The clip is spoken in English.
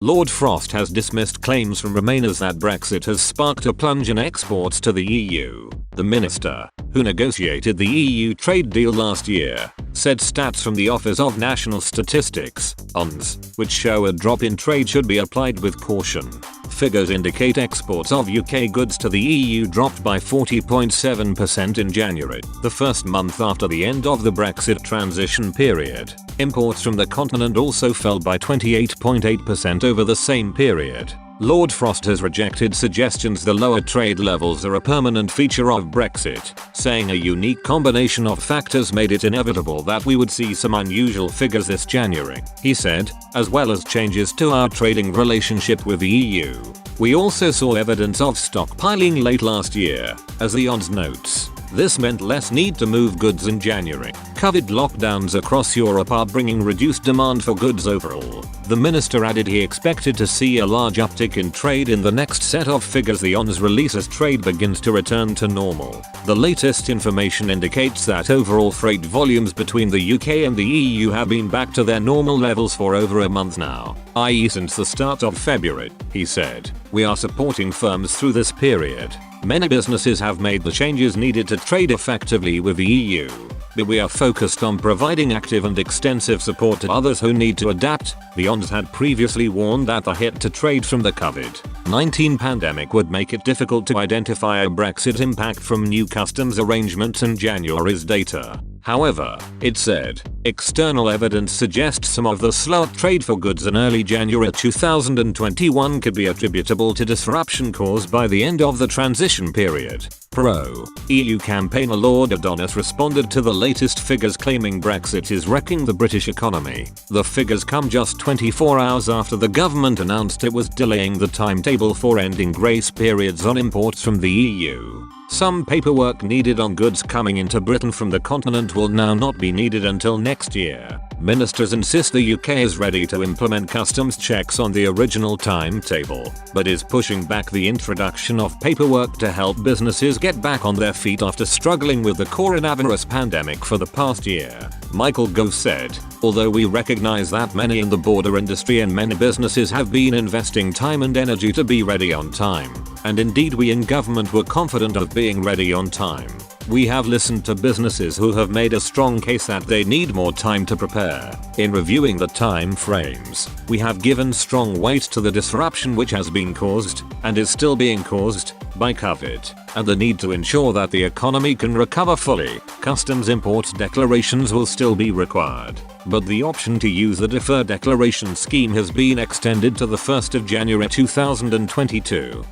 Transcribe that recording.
Lord Frost has dismissed claims from Remainers that Brexit has sparked a plunge in exports to the EU. The minister, who negotiated the EU trade deal last year, said stats from the Office of National Statistics, ONS, which show a drop in trade should be applied with caution. Figures indicate exports of UK goods to the EU dropped by 40.7% in January, the first month after the end of the Brexit transition period. Imports from the continent also fell by 28.8% over the same period. Lord Frost has rejected suggestions the lower trade levels are a permanent feature of Brexit, saying a unique combination of factors made it inevitable that we would see some unusual figures this January, he said, as well as changes to our trading relationship with the EU. We also saw evidence of stockpiling late last year, as the ONS notes. This meant less need to move goods in January. COVID lockdowns across Europe are bringing reduced demand for goods overall. The minister added he expected to see a large uptick in trade in the next set of figures the ONS release as trade begins to return to normal. The latest information indicates that overall freight volumes between the UK and the EU have been back to their normal levels for over a month now, i.e. since the start of February, he said. We are supporting firms through this period. Many businesses have made the changes needed to trade effectively with the EU, but we are focused on providing active and extensive support to others who need to adapt. The ONS had previously warned that the hit to trade from the COVID-19 pandemic would make it difficult to identify a Brexit impact from new customs arrangements in January's data. However, it said, external evidence suggests some of the slower trade for goods in early January 2021 could be attributable to disruption caused by the end of the transition period. Pro-EU campaigner Lord Adonis responded to the latest figures claiming Brexit is wrecking the British economy. The figures come just 24 hours after the government announced it was delaying the timetable for ending grace periods on imports from the EU. Some paperwork needed on goods coming into Britain from the continent will now not be needed until next year. Ministers insist the UK is ready to implement customs checks on the original timetable, but is pushing back the introduction of paperwork to help businesses get back on their feet after struggling with the coronavirus pandemic for the past year. Michael Gove said, although we recognize that many in the border industry and many businesses have been investing time and energy to be ready on time, and indeed we in government were confident of being ready on time, we have listened to businesses who have made a strong case that they need more time to prepare. In reviewing the time frames, we have given strong weight to the disruption which has been caused, and is still being caused, by COVID, and the need to ensure that the economy can recover fully. Customs import declarations will still be required, but the option to use the deferred declaration scheme has been extended to the 1st of January 2022.